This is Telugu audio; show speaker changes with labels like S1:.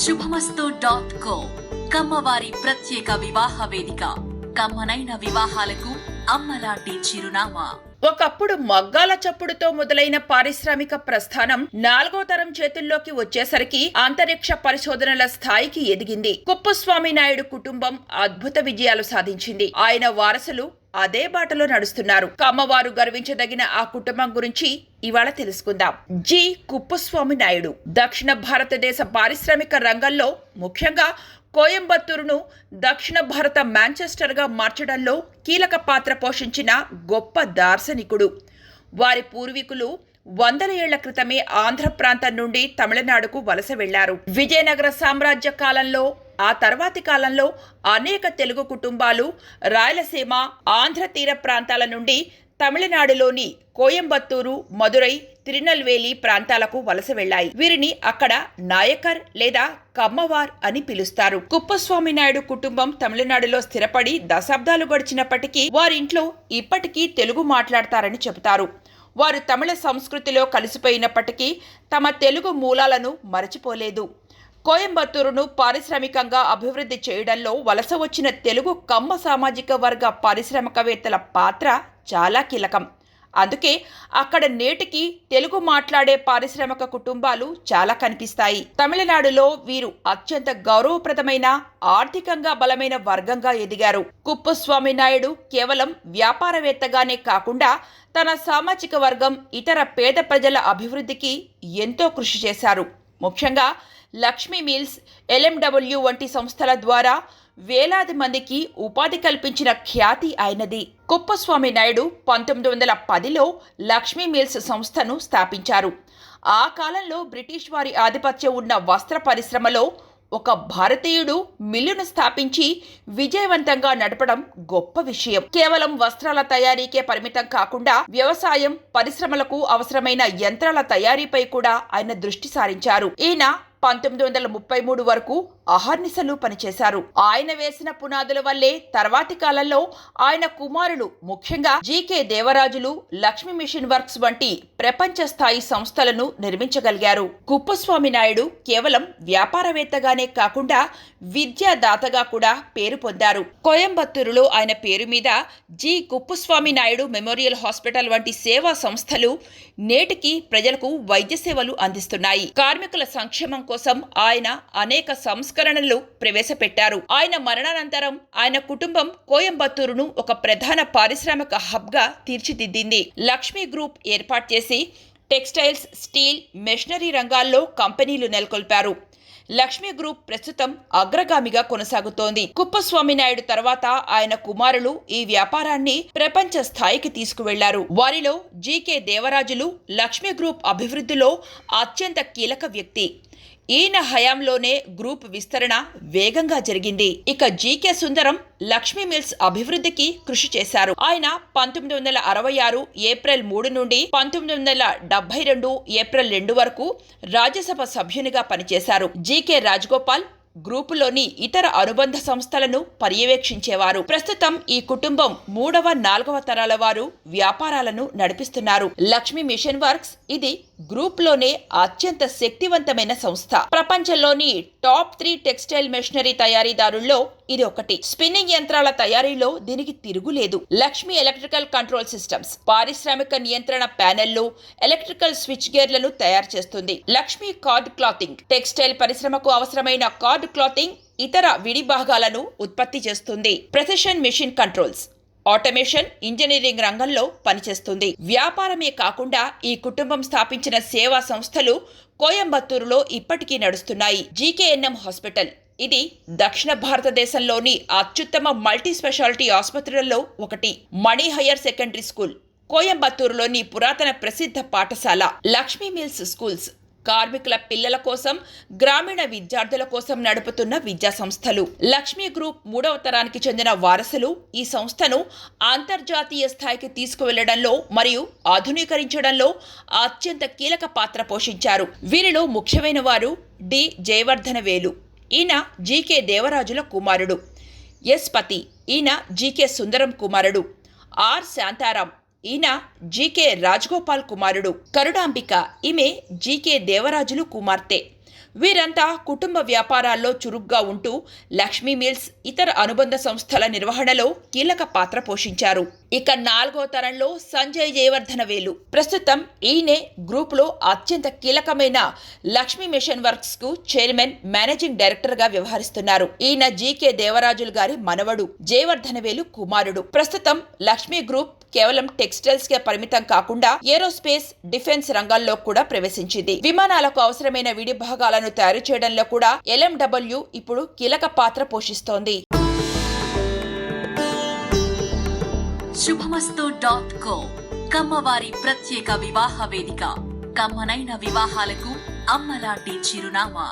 S1: శుభమస్తు.co కమ్మవారి ప్రత్యేక వివాహ వేదిక. కమ్మనైన వివాహాలకు అమ్మలాంటి చిరునామా.
S2: ఒకప్పుడు మగ్గాల చప్పుడుతో మొదలైన పారిశ్రామిక ప్రస్థానం 4వ తరం చేతుల్లోకి వచ్చేసరికి అంతరిక్ష పరిశోధనల స్థాయికి ఎదిగింది. కుప్పస్వామి నాయుడు కుటుంబం అద్భుత విజయాలు సాధించింది. ఆయన వారసులు అదే బాటలో నడుస్తున్నారు. కమ్మవారు గర్వించదగిన ఆ కుటుంబం గురించి ఇవాళ తెలుసుకుందాం. జి. కుప్పస్వామి నాయుడు దక్షిణ భారతదేశ పారిశ్రామిక రంగంలో ముఖ్యంగా కోయంబత్తూరును దక్షిణ భారత మాంచెస్టర్ గా మార్చడంలో కీలక పాత్ర పోషించిన గొప్ప దార్శనికుడు. వారి పూర్వీకులు వందల ఏళ్ల క్రితమే ఆంధ్ర ప్రాంతం నుండి తమిళనాడుకు వలస వెళ్లారు. విజయనగర సామ్రాజ్య కాలంలో, ఆ తర్వాతి కాలంలో అనేక తెలుగు కుటుంబాలు రాయలసీమ, ఆంధ్ర తీర ప్రాంతాల నుండి తమిళనాడులోని కోయంబత్తూరు, మదురై, తిరునల్వేలి ప్రాంతాలకు వలస వెళ్లాయి. వీరిని అక్కడ నాయకర్ లేదా కమ్మవార్ అని పిలుస్తారు. కుప్పస్వామి నాయుడు కుటుంబం తమిళనాడులో స్థిరపడి దశాబ్దాలు గడిచినప్పటికీ వారింట్లో ఇప్పటికీ తెలుగు మాట్లాడతారని చెబుతారు. వారు తమిళ సంస్కృతిలో కలిసిపోయినప్పటికీ తమ తెలుగు మూలాలను మరచిపోలేదు. కోయంబత్తూరును పారిశ్రామికంగా అభివృద్ధి చేయడంలో వలస వచ్చిన తెలుగు కమ్మ సామాజిక వర్గ పారిశ్రామికవేత్తల పాత్ర చాలా కీలకం. అందుకే అక్కడ నేటికి తెలుగు మాట్లాడే పారిశ్రామిక కుటుంబాలు చాలా కనిపిస్తాయి. తమిళనాడులో వీరు అత్యంత గౌరవప్రదమైన, ఆర్థికంగా బలమైన వర్గంగా ఎదిగారు. కుప్పస్వామి నాయుడు కేవలం వ్యాపారవేత్తగానే కాకుండా తన సామాజిక వర్గం, ఇతర పేద ప్రజల అభివృద్ధికి ఎంతో కృషి చేశారు. ముఖ్యంగా లక్ష్మీ మిల్స్, LMW వంటి సంస్థల ద్వారా వేలాది మందికి ఉపాధి కల్పించిన ఖ్యాతి ఆయనది. కుప్పస్వామి నాయుడు 1910లో లక్ష్మీ మిల్స్ సంస్థను స్థాపించారు. ఆ కాలంలో బ్రిటిష్ వారి ఆధిపత్యం ఉన్న వస్త్ర పరిశ్రమలో ఒక భారతీయుడు మిల్లును స్థాపించి విజయవంతంగా నడపడం గొప్ప విషయం. కేవలం వస్త్రాల తయారీకే పరిమితం కాకుండా వ్యవసాయం, పరిశ్రమలకు అవసరమైన యంత్రాల తయారీపై కూడా ఆయన దృష్టి సారించారు. ఈయన 1933 వరకు అహర్నిశలు పనిచేశారు. ఆయన వేసిన పునాదుల వల్లే తర్వాతి కాలంలో ఆయన కుమారులు, ముఖ్యంగా G K Devarajulu Lakshmi Machine Works వంటి ప్రపంచ స్థాయి సంస్థలను నిర్మించగలిగారు. కుప్పస్వామి నాయుడు కేవలం వ్యాపారవేత్తగానే కాకుండా విద్యాదాతగా కూడా పేరు పొందారు. కోయంబత్తూరులో ఆయన పేరు మీద G. Kuppuswamy Naidu Memorial Hospital వంటి సేవా సంస్థలు నేటికి ప్రజలకు వైద్య సేవలు అందిస్తున్నాయి. కార్మికుల సంక్షేమం కోసం ఆయన అనేక సంస్కరణలు ప్రవేశపెట్టారు. ఆయన మరణానంతరం ఆయన కుటుంబం కోయంబత్తూరును ఒక ప్రధాన పారిశ్రామిక హబ్ గా తీర్చిదిద్దింది. లక్ష్మీ గ్రూప్ ఏర్పాటు చేసి టెక్స్టైల్స్, స్టీల్, మెషినరీ రంగాల్లో కంపెనీలు నెలకొల్పారు. లక్ష్మీ గ్రూప్ ప్రస్తుతం అగ్రగామిగా కొనసాగుతోంది. కుప్పస్వామి నాయుడు తర్వాత ఆయన కుమారులు ఈ వ్యాపారాన్ని ప్రపంచ స్థాయికి తీసుకువెళ్లారు. వారిలో జీకే దేవరాజులు లక్ష్మీ గ్రూప్ అభివృద్ధిలో అత్యంత కీలక వ్యక్తి. ఈయన హయాంలోనే గ్రూప్ విస్తరణ వేగంగా జరిగింది. ఇక జీకే సుందరం లక్ష్మీ మిల్స్ అభివృద్ధికి కృషి చేశారు. ఆయన 1966 ఏప్రిల్ 3 నుండి 1972 ఏప్రిల్ 2 వరకు రాజ్యసభ సభ్యునిగా పనిచేశారు. జీకే రాజగోపాల్ గ్రూపులోని ఇతర అనుబంధ సంస్థలను పర్యవేక్షించేవారు. ప్రస్తుతం ఈ కుటుంబం 3వ, 4వ తరాల వారు వ్యాపారాలను నడిపిస్తున్నారు. లక్ష్మీ మిషన్ వర్క్స్ ఇది గ్రూప్లోనే అత్యంత శక్తివంతమైన సంస్థ. ప్రపంచంలోని టాప్ 3 టెక్స్టైల్ మెషినరీ తయారీదారుల్లో ఇది ఒకటి. స్పిన్నింగ్ యంత్రాల తయారీలో దీనికి తిరుగులేదు. లక్ష్మీ ఎలక్ట్రికల్ కంట్రోల్ సిస్టమ్స్ పారిశ్రామిక నియంత్రణ ప్యానెళ్లు, ఎలక్ట్రికల్ స్విచ్ గేర్లను తయారు చేస్తుంది. లక్ష్మీ కార్డ్ క్లాతింగ్ టెక్స్టైల్ పరిశ్రమకు అవసరమైన కార్డ్ క్లాతింగ్, ఇతర విడి భాగాలను ఉత్పత్తి చేస్తుంది. Precision machine controls automation, engineering రంగంలో పనిచేస్తుంది. వ్యాపారమే కాకుండా ఈ కుటుంబం స్థాపించిన సేవా సంస్థలు కోయంబత్తూరులో ఇప్పటికీ నడుస్తున్నాయి. జీకేఎన్ఎం హాస్పిటల్ ఇది దక్షిణ భారతదేశంలోని అత్యుత్తమ మల్టీ స్పెషాలిటీ ఆసుపత్రులలో ఒకటి. మణి హయ్యర్ సెకండరీ స్కూల్ కోయంబత్తూరులోని పురాతన ప్రసిద్ధ పాఠశాల. లక్ష్మీ మిల్స్ స్కూల్స్ కార్మికుల పిల్లల కోసం, గ్రామీణ విద్యార్థుల కోసం నడుపుతున్న విద్యా సంస్థలు. లక్ష్మీ గ్రూప్ 3వ తరానికి చెందిన వారసులు ఈ సంస్థను అంతర్జాతీయ స్థాయికి తీసుకువెళ్లడంలో మరియు ఆధునీకరించడంలో అత్యంత కీలక పాత్ర పోషించారు. వీరిలో ముఖ్యమైన వారు డి. జయవర్ధన వేలు, ఈయన జీకే దేవరాజుల కుమారుడు. ఎస్. పతి, ఈయన జీకే సుందరం కుమారుడు. ఆర్. శాంతారాం, ఈయన జీకే రాజగోపాల్ కుమారుడు. కరుడాంబిక, ఈమె జీకే దేవరాజులు కుమార్తె. వీరంతా కుటుంబ వ్యాపారాల్లో చురుగ్గా ఉంటూ లక్ష్మీ మిల్స్, ఇతర అనుబంధ సంస్థల నిర్వహణలో కీలక పాత్ర పోషించారు. ఇక 4వ తరంలో సంజయ్ జయవర్ధనవేలు. ప్రస్తుతం ఈయనే గ్రూపులో అత్యంత కీలకమైన లక్ష్మీ మిషన్ వర్క్స్ కు చైర్మన్, మేనేజింగ్ డైరెక్టర్ గా వ్యవహరిస్తున్నారు. ఈయన జీకే దేవరాజులు గారి మనవడు, జయవర్ధనవేలు కుమారుడు. ప్రస్తుతం లక్ష్మీ గ్రూప్ కేవలం టెక్స్టైల్స్ కే పరిమితం కాకుండా ఏరోస్పేస్, డిఫెన్స్ రంగాల్లో కూడా ప్రవేశించింది. విమానాలకు అవసరమైన విడి భాగాలను తయారు చేయడంలో కూడా LMW ఇప్పుడు కీలక పాత్ర పోషిస్తోంది.
S1: శుభమస్తు.co కమ్మవారి ప్రత్యేక వివాహ వేదిక. కమ్మనైన వివాహాలకు అమ్మలాంటి చిరునామా.